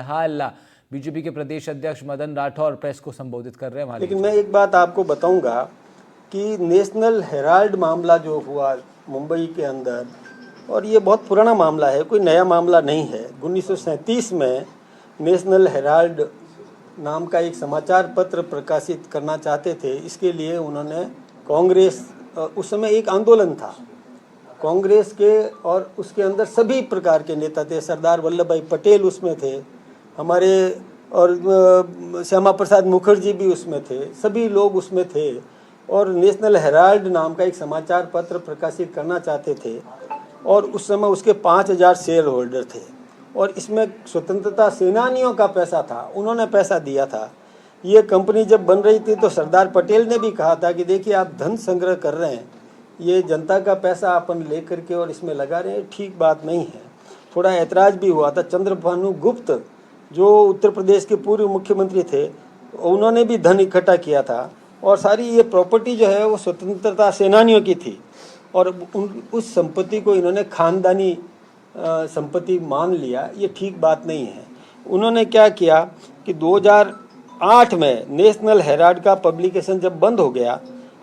हाल BJP के प्रदेश अध्यक्ष Madan Rathore press को संबोधित कर रहे हैं। लेकिन मैं एक बात आपको बताऊंगा कि नेशनल हेराल्ड मामला जो हुआ मुंबई के अंदर, और ये बहुत पुराना मामला है, कोई नया मामला नहीं है। 1937 में नेशनल हेराल्ड नाम का एक समाचार पत्र प्रकाशित करना चाहते थे। इसके लिए उन्होंने कांग्रेस, उस समय एक आंदोलन था कांग्रेस के, और उसके अंदर सभी प्रकार के नेता थे। सरदार वल्लभ भाई पटेल उसमें थे हमारे, और श्यामा प्रसाद मुखर्जी भी उसमें थे, सभी लोग उसमें थे। और नेशनल हेराल्ड नाम का एक समाचार पत्र प्रकाशित करना चाहते थे, और उस समय उसके 5000 शेयर होल्डर थे। और इसमें स्वतंत्रता सेनानियों का पैसा था, उन्होंने पैसा दिया था। ये कंपनी जब बन रही थी तो सरदार पटेल ने भी कहा था कि देखिए आप धन संग्रह कर रहे हैं, ये जनता का पैसा अपन ले करके और इसमें लगा रहे हैं, ठीक बात नहीं है। थोड़ा ऐतराज़ भी हुआ था। चंद्रभानु गुप्त जो उत्तर प्रदेश के पूर्व मुख्यमंत्री थे, उन्होंने भी धन इकट्ठा किया था, और सारी ये प्रॉपर्टी जो है वो स्वतंत्रता सेनानियों की थी, और उस संपत्ति को इन्होंने खानदानी संपत्ति मान लिया। ये ठीक बात नहीं है। उन्होंने क्या किया कि 2008 में नेशनल हेराल्ड का पब्लिकेशन जब बंद हो गया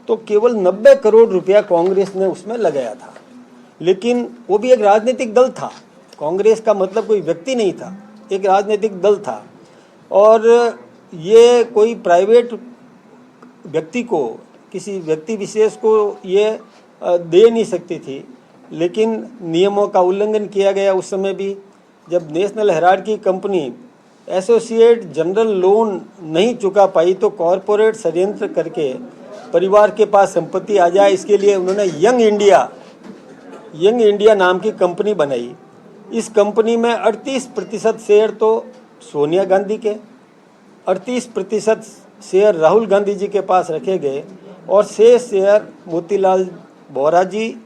तो केवल 90 करोड़ रुपया कांग्रेस ने उसमें लगाया था। लेकिन वो भी एक राजनीतिक दल था, कांग्रेस का मतलब कोई व्यक्ति नहीं था, एक राजनीतिक दल था। और ये कोई प्राइवेट व्यक्ति को, किसी व्यक्ति विशेष को ये दे नहीं सकती थी। लेकिन नियमों का उल्लंघन किया गया उस समय भी। जब नेशनल हेराल्ड की कंपनी एसोसिएट जनरल लोन नहीं चुका पाई तो कॉरपोरेट षड्यंत्र करके परिवार के पास संपत्ति आ जाए, इसके लिए उन्होंने यंग इंडिया नाम की कंपनी बनाई। इस कंपनी में 38% शेयर तो सोनिया गांधी के, 38% शेयर राहुल गांधी जी के पास रखे गए, और शेष शेयर मोतीलाल वोरा जी,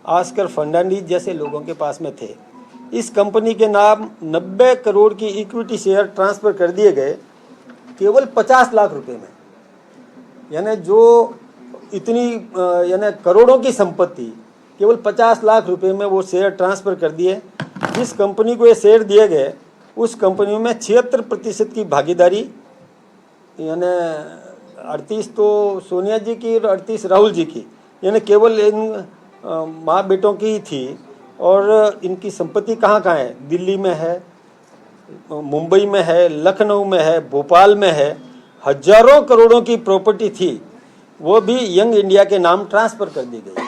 ऑस्कर फर्नांडीज जैसे लोगों के पास में थे। इस कंपनी के नाम 90 करोड़ की इक्विटी शेयर ट्रांसफ़र कर दिए गए केवल 50 लाख रुपए में। यानी जो इतनी यानी करोड़ों की संपत्ति केवल 50 लाख रुपए में वो शेयर ट्रांसफ़र कर दिए। जिस कंपनी को ये शेयर दिए गए उस कंपनी में 76% की भागीदारी, यानी 38 तो सोनिया जी की और 38 राहुल जी की, यानी केवल इन माँ बेटों की ही थी। और इनकी संपत्ति कहाँ कहाँ है? दिल्ली में है, मुंबई में है, लखनऊ में है, भोपाल में है। हजारों करोड़ों की प्रॉपर्टी थी, वो भी यंग इंडिया के नाम ट्रांसफ़र कर दी गई,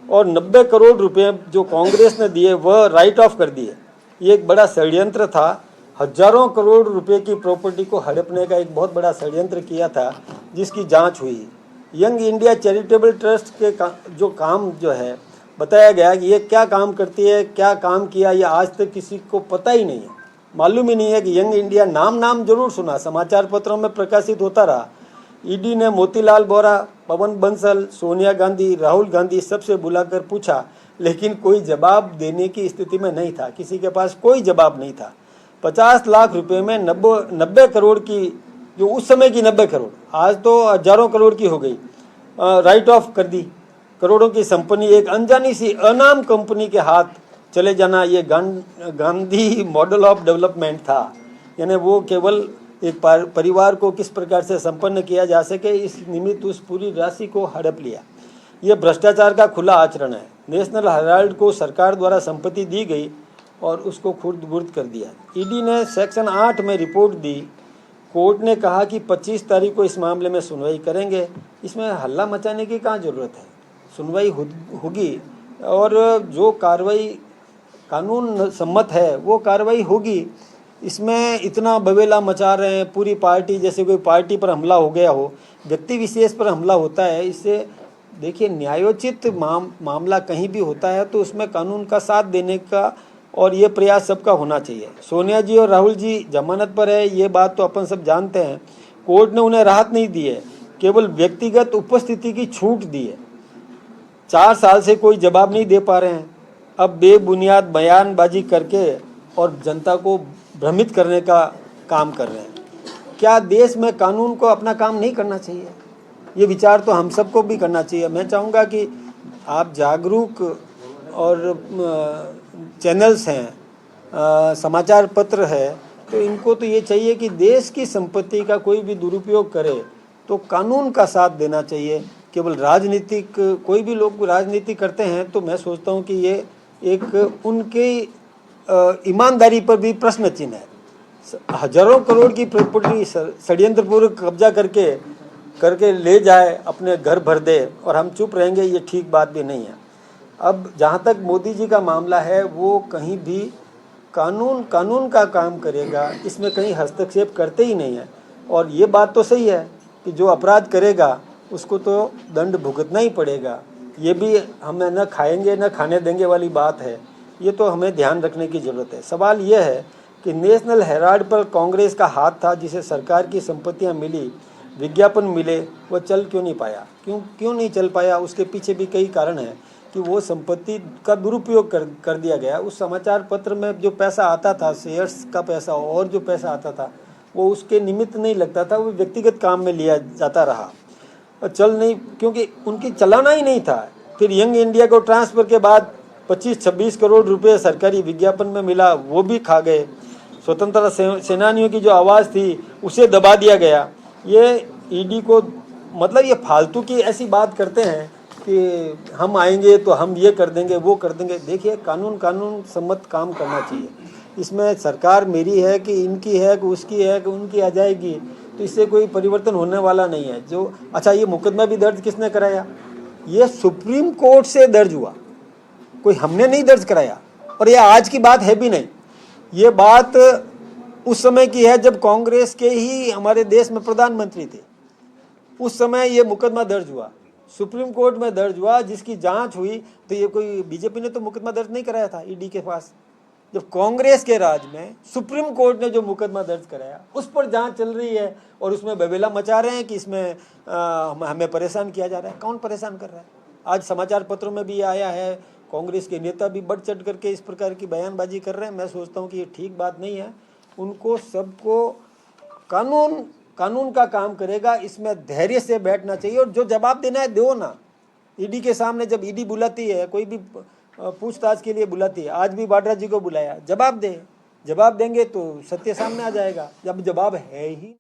और 90 करोड़ रुपए जो कांग्रेस ने दिए वह राइट ऑफ कर दिए। ये एक बड़ा षड्यंत्र था। हजारों करोड़ रुपए की प्रॉपर्टी को हड़पने का एक बहुत बड़ा षड्यंत्र किया था, जिसकी जांच हुई। यंग इंडिया चैरिटेबल ट्रस्ट के जो काम जो है बताया गया कि ये क्या काम करती है, क्या काम किया, ये आज तक किसी को पता ही नहीं है, मालूम ही नहीं है कि यंग इंडिया नाम जरूर सुना, समाचार पत्रों में प्रकाशित होता रहा। ईडी ने मोतीलाल वोरा, पवन बंसल, सोनिया गांधी, राहुल गांधी सबसे बुलाकर पूछा, लेकिन कोई जवाब देने की स्थिति में नहीं था, किसी के पास कोई जवाब नहीं था। 50 लाख रुपए में 90 करोड़ की, जो उस समय की 90 करोड़, आज तो हजारों करोड़ की हो गई, राइट ऑफ कर दी। करोड़ों की संपत्ति एक अनजानी सी अनाम कंपनी के हाथ चले जाना, ये गांधी मॉडल ऑफ डेवलपमेंट था। यानी वो केवल एक परिवार को किस प्रकार से संपन्न किया जा सके, इस निमित्त उस पूरी राशि को हड़प लिया। ये भ्रष्टाचार का खुला आचरण है। नेशनल हेराल्ड को सरकार द्वारा संपत्ति दी गई और उसको खुर्द-बुर्द कर दिया। ईडी ने सेक्शन 8 में रिपोर्ट दी। कोर्ट ने कहा कि 25 तारीख को इस मामले में सुनवाई करेंगे। इसमें हल्ला मचाने की कहाँ ज़रूरत है, सुनवाई होगी, और जो कार्रवाई कानून सम्मत है वो कार्रवाई होगी। इसमें इतना बवेला मचा रहे हैं, पूरी पार्टी, जैसे कोई पार्टी पर हमला हो गया हो, व्यक्ति विशेष पर हमला होता है। इससे देखिए, न्यायोचित मामला कहीं भी होता है तो उसमें कानून का साथ देने का और ये प्रयास सबका होना चाहिए। सोनिया जी और राहुल जी जमानत पर है, ये बात तो अपन सब जानते हैं। कोर्ट ने उन्हें राहत नहीं दी है, केवल व्यक्तिगत उपस्थिति की छूट दी है। 4 साल से कोई जवाब नहीं दे पा रहे हैं। अब बेबुनियाद बयानबाजी करके और जनता को भ्रमित करने का काम कर रहे हैं। क्या देश में कानून को अपना काम नहीं करना चाहिए? ये विचार तो हम सबको भी करना चाहिए। मैं चाहूँगा कि आप जागरूक और चैनल्स हैं, समाचार पत्र है, तो इनको तो ये चाहिए कि देश की संपत्ति का कोई भी दुरुपयोग करे तो कानून का साथ देना चाहिए। केवल राजनीतिक, कोई भी लोग राजनीति करते हैं तो मैं सोचता हूँ कि ये एक उनकी ईमानदारी पर भी प्रश्न चिन्ह है। हजारों करोड़ की प्रॉपर्टी षड्यंत्रपूर्वक कब्जा करके ले जाए, अपने घर भर दे और हम चुप रहेंगे, ये ठीक बात भी नहीं है। अब जहाँ तक मोदी जी का मामला है, वो कहीं भी कानून का काम करेगा, इसमें कहीं हस्तक्षेप करते ही नहीं है। और ये बात तो सही है कि जो अपराध करेगा उसको तो दंड भुगतना ही पड़ेगा। ये भी हमें न खाएंगे न खाने देंगे वाली बात है, ये तो हमें ध्यान रखने की ज़रूरत है। सवाल ये है कि नेशनल हेराल्ड पर कांग्रेस का हाथ था, जिसे सरकार की संपत्तियां मिली, विज्ञापन मिले, वो चल क्यों नहीं पाया? क्यों नहीं चल पाया? उसके पीछे भी कई कारण हैं कि वो संपत्ति का दुरुपयोग कर दिया गया। उस समाचार पत्र में जो पैसा आता था, शेयर्स का पैसा और जो पैसा आता था, वो उसके निमित्त नहीं लगता था, वो व्यक्तिगत काम में लिया जाता रहा और चल नहीं, क्योंकि उनकी चलाना ही नहीं था। फिर यंग इंडिया को ट्रांसफ़र के बाद 25-26 करोड़ रुपए सरकारी विज्ञापन में मिला, वो भी खा गए। स्वतंत्रता सेनानियों की जो आवाज़ थी उसे दबा दिया गया। ये ईडी को मतलब ये फालतू की ऐसी बात करते हैं कि हम आएंगे तो हम ये कर देंगे, वो कर देंगे। देखिए, कानून सम्मत काम करना चाहिए। इसमें सरकार मेरी है कि इनकी है कि उसकी है कि उनकी आ जाएगी, तो इससे कोई परिवर्तन होने वाला नहीं है। जो अच्छा, ये मुकदमा भी दर्ज किसने कराया? ये सुप्रीम कोर्ट से दर्ज हुआ, कोई हमने नहीं दर्ज कराया। और ये आज की बात है भी नहीं, ये बात उस समय की है जब कांग्रेस के ही हमारे देश में प्रधानमंत्री थे। उस समय ये मुकदमा दर्ज हुआ, सुप्रीम कोर्ट में दर्ज हुआ, जिसकी जांच हुई। तो ये कोई बीजेपी ने तो मुकदमा दर्ज नहीं कराया था ईडी के पास। जब कांग्रेस के राज में सुप्रीम कोर्ट ने जो मुकदमा दर्ज कराया, उस पर जांच चल रही है और उसमें बवेला मचा रहे हैं कि इसमें हमें परेशान किया जा रहा है। कौन परेशान कर रहा है? आज समाचार पत्रों में भी आया है, कांग्रेस के नेता भी बढ़ चढ़ करके इस प्रकार की बयानबाजी कर रहे हैं। मैं सोचता हूँ कि ये ठीक बात नहीं है। उनको सबको कानून का काम करेगा, इसमें धैर्य से बैठना चाहिए और जो जवाब देना है दो ना। ईडी के सामने जब ईडी बुलाती है, कोई भी पूछताछ के लिए बुलाती है, आज भी वाड्रा जी को बुलाया, जवाब देंगे तो सत्य सामने आ जाएगा। जब जवाब है ही